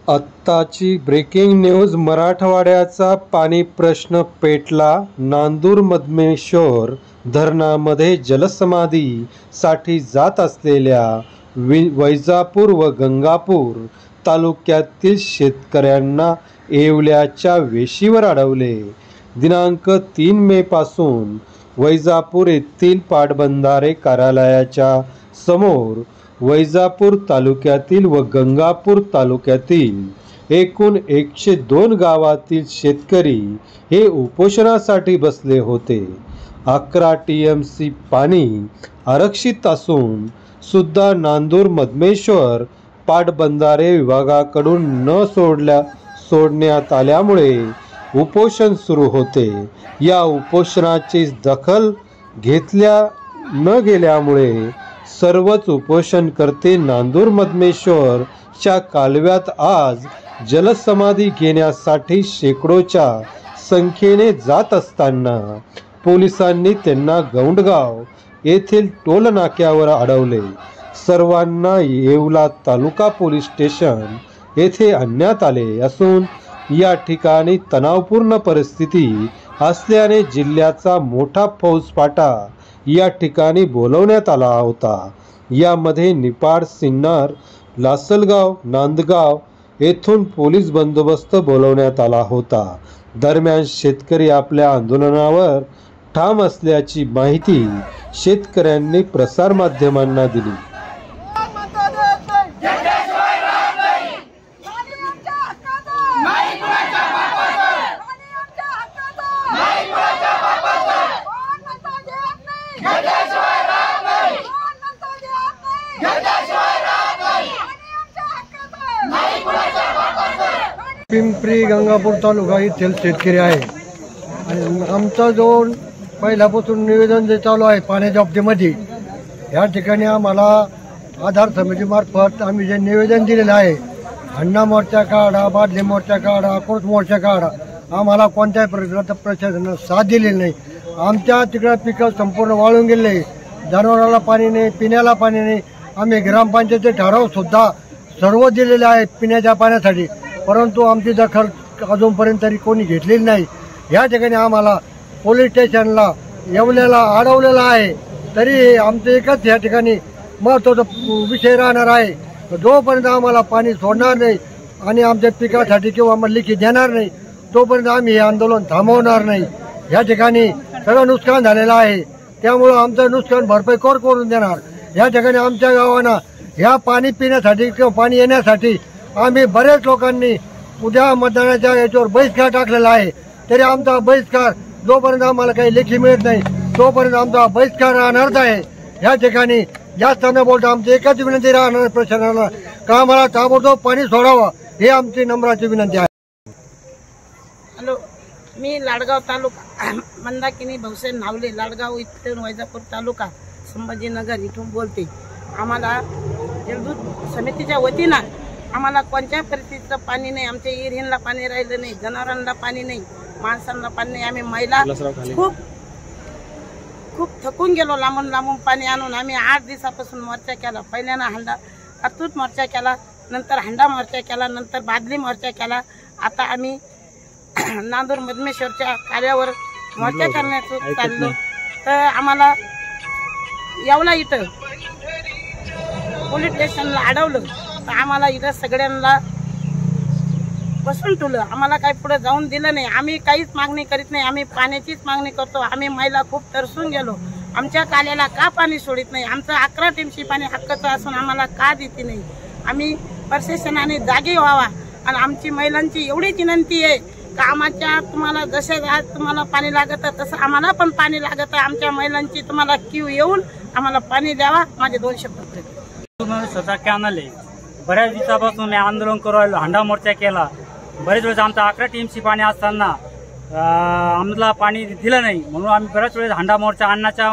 आत्ताची breaking news. मराठवाड्याचा पाणी प्रश्न पेटला. नांदूर मधमेश्वर धरणामध्ये जलसमाधीसाठी जात असलेल्या वैजापूर व गंगापूर तालुक्यातील शेतकऱ्यांना येवल्याच्या वेशीवर अडवले. दिनांक 3 मे पासून वैजापूर येथील पाटबंधारे कार्यालयाच्या समोर वैजापूर तालुक्यातील व गंगापूर तालुक्यातील एकूण 102 गावातील शेतकरी हे उपोषणासाठी बसले होते. 11 TMC पाणी आरक्षित असून सुद्धा नांदूर मधमेश्वर पाटबंधारे विभागाकडून न सोडण्यात आल्यामुळे उपोषण सुरू होते. या उपोषणाची दखल घेतल्या न गेल्यामुळे सर्वच उपोषणकर्ते नांदूर मधमेश्वरच्या कालव्यात आज जलसमाधी घेण्यासाठी शेकडोच्या संख्येने जात असताना पोलिसांनी त्यांना गौंडगाव येथील टोल नाक्यावर अडवले. सर्वांना येवला तालुका पोलीस स्टेशन येथे आणण्यात आले असून या ठिकाणी तणावपूर्ण परिस्थिती असल्याने जिल्ह्याचा मोठा फौजफाटा या ठिकाणी बोलवण्यात आला होता. यामध्ये निपाड, सिन्नर, लासलगाव, नांदगाव येथून पोलीस बंदोबस्त बोलवण्यात आला होता. दरम्यान शेतकरी आपल्या आंदोलनावर ठाम असल्याची माहिती शेतकऱ्यांनी प्रसारमाध्यमांना दिली. पिंपरी गंगापूर तालुका येथील शेतकरी आहे आणि आमचा जो पहिल्यापासून निवेदन जे चालू आहे पाण्याच्या बाबतीमध्ये या ठिकाणी आम्हाला आधार समितीमार्फत आम्ही जे निवेदन दिलेलं आहे, हंडा मोर्चा काढा, बादली मोर्चा काढा, कोर्ट मोर्चा काढा, आम्हाला कोणत्याही प्रशासनानं साथ दिलेली नाही. आमच्या तिकडं पिकं संपूर्ण वाळून गेले, जनावराला पाणी नाही, पिण्याला पाणी नाही. आम्ही ग्रामपंचायतीचे ठराव सुद्धा सर्व दिलेले आहेत पिण्याच्या पाण्यासाठी, परंतु आमची दखल अजूनपर्यंत तरी कोणी घेतलेली नाही. या ठिकाणी आम्हाला पोलीस स्टेशनला येवल्याला अडवलेलं आहे. तरी आमचं एकच या ठिकाणी महत्त्वाचा विषय राहणार आहे, जोपर्यंत आम्हाला पाणी सोडणार नाही आणि आमच्या पिकासाठी किंवा आम्हाला लिखी देणार नाही तोपर्यंत आम्ही हे आंदोलन थांबवणार नाही. या ठिकाणी सगळं नुकसान झालेलं आहे, त्यामुळं आमचं नुकसान भरपाई करून देणार. या ठिकाणी आमच्या गावांना ह्या पाणी पिण्यासाठी किंवा पाणी येण्यासाठी आम्ही बऱ्याच लोकांनी उद्या मतदानाच्या याच्यावर बहिष्कार टाकलेला आहे. तरी आमचा बहिष्कार जोपर्यंत आम्हाला काही लेखी मिळत नाही तोपर्यंत आमचा बहिष्कार राहणारच आहे. या ठिकाणी जास्त न बोलता आमची एकच विनंती राहणार प्रशासनाला का आम्हाला ताबडतोब पाणी सोडावं हे आमची नम्राची विनंती आहे. हॅलो, मी लाडगाव तालुका मंदाकिनी भवसेन नावले, लाडगाव इथून वैजापूर तालुका संभाजीनगर इथून बोलते. आम्हाला जलदूत समितीच्या वतीनं आम्हाला कोणत्या परिस्थितीचं पाणी नाही, आमच्या विहिरींना पाणी राहिलं नाही, जनावरांना पाणी नाही, माणसांना पाणी नाही. आम्ही महिला खूप थकून गेलो, लांबून पाणी आणून. आम्ही 8 दिवसापासून मोर्चा केला. पहिल्यानं हंडा अतूट मोर्चा केला, नंतर हंडा मोर्चा केला, नंतर बादली मोर्चा केला. आता आम्ही नांदूर मधमेश्वरच्या कार्यावर मोर्चा करण्याचं चाललो. तर आम्हाला येवला इथं पोलीस स्टेशनला अडवलं. तर आम्हाला इथं सगळ्यांना बसून ठेवलं. आम्हाला काही पुढे जाऊन दिलं नाही. आम्ही काहीच मागणी करीत नाही, आम्ही पाण्याचीच मागणी करतो. आम्ही महिला खूप तरसून गेलो. आमच्या काल्याला का पाणी सोडित नाही? आमचं 11 TMC पाणी हक्काचं असून आम्हाला का देते नाही? आम्ही प्रशासनाने जागे व्हावा. आणि आमची महिलांची एवढीच विनंती आहे का आमच्या तुम्हाला जसे आज तुम्हाला पाणी लागत तसं आम्हाला पण पाणी लागत. आमच्या महिलांची तुम्हाला क्यू येऊन आम्हाला पाणी द्यावा. माझे 2 शब्द. स्वतः कॅनल आहे. बऱ्याच दिवसापासून आंदोलन करू राहिलो, हंडा मोर्चा केला. बरेच वेळेस आमचा 11 TMC पाणी असताना आम्हाला पाणी दिलं नाही, म्हणून आम्ही बऱ्याच वेळेस हंडा मोर्चा आणण्याच्या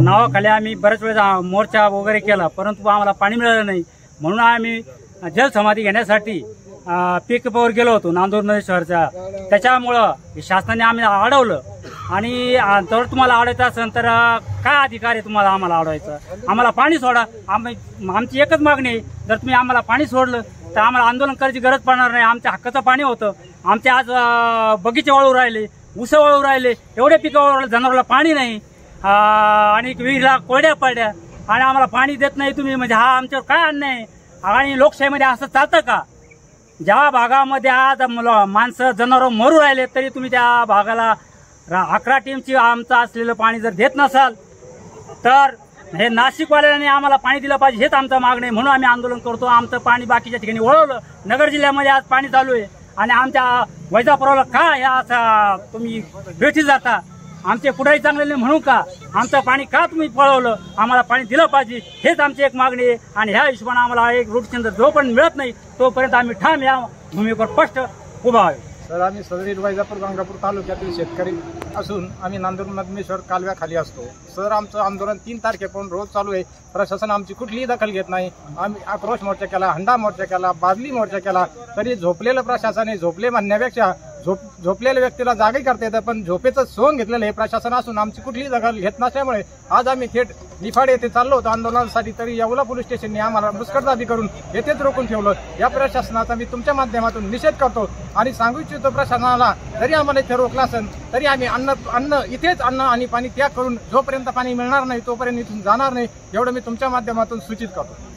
नावाखाली आम्ही बऱ्याच वेळेस मोर्चा वगैरे केला, परंतु आम्हाला पाणी मिळालं नाही. म्हणून आम्ही जलसमाधी घेण्यासाठी पिकअपवर गेलो होतो नांदूर मधमेश्वरच्या. त्याच्यामुळं शासनाने आम्ही अडवलं आणि जर तुम्हाला अडवायचं असेल तर काय अधिकार आहे तुम्हाला आम्हाला अडवायचं? आम्हाला पाणी सोडा. आमची एकच मागणी आहे, जर तुम्ही आम्हाला पाणी सोडलं तर आम्हाला आंदोलन करायची गरज पडणार नाही. आमच्या हक्काचं पाणी होतं. आमचे आज बगीचे वळू राहिले, ऊस वळू राहिले, एवढे पिकं वळू राहिले, जनावराला पाणी नाही आणि विहिरीला कोरड्या पडल्या आणि आम्हाला पाणी देत नाही तुम्ही. म्हणजे हा आमच्यावर काय अन्याय आहे? आणि लोकशाहीमध्ये असं चालतं का? ज्या भागामध्ये आज माणसं जनावर मरू राहिले तरी तुम्ही त्या भागाला 11 टीमची आमचं असलेलं पाणी जर देत नसाल तर हे नाशिकवाल्यांनी आम्हाला पाणी दिलं पाहिजे, हेच आमचं मागणं आहे. म्हणून आम्ही आंदोलन करतो. आमचं पाणी बाकीच्या ठिकाणी वळवलं. नगर जिल्ह्यामध्ये आज पाणी चालू आहे आणि आमच्या वैजापुराला का ह्या तुम्ही भेटी जाता? आमचे पुढारी चांगले नाही म्हणून का? आमचं पाणी का तुम्ही पळवलं? आम्हाला पाणी दिलं पाहिजे, हेच आमची एक मागणी आहे. आणि ह्या हिशोबाने आम्हाला एक रूटचंद जोपर्यंत मिळत नाही तोपर्यंत आम्ही ठाम या भूमीवर स्पष्ट उभा आहे. सर, आम्ही सदरील वैजापूर गंगापूर तालुक्यातील शेतकरी असून आम्ही नांदूर मधमेश्वर कालव्याखाली असतो. सर, आमचं आंदोलन 3 तारखेपासून रोज चालू आहे. प्रशासन आमची कुठलीही दखल घेत नाही. आम्ही आक्रोश मोर्चा केला, हंडा मोर्चा केला, बादली मोर्चा केला, तरी झोपलेलं प्रशासन आहे. झोपले म्हणण्यापेक्षा झोपलेल्या व्यक्तीला जागे करता येतं, पण झोपेचं सोंग घेतलेलं हे प्रशासन असून आमची कुठलीही दखल घेत नसल्यामुळे आज आम्ही थेट निफाड येथे चाललो होतो आंदोलनासाठी. तरी येवला पोलीस स्टेशनने आम्हाला मुस्कटदाबी करून येथेच रोखून ठेवलं. या प्रशासनाचा मी तुमच्या माध्यमातून निषेध करतो आणि सांगू इच्छितो प्रशासनाला, जरी आम्हाला इथे रोखलं असेल तरी आम्ही अन्न इथेच अन्न आणि पाणी त्याग करून जोपर्यंत पाणी मिळणार नाही तोपर्यंत इथून जाणार नाही, एवढं मी तुमच्या माध्यमातून सूचित करतो.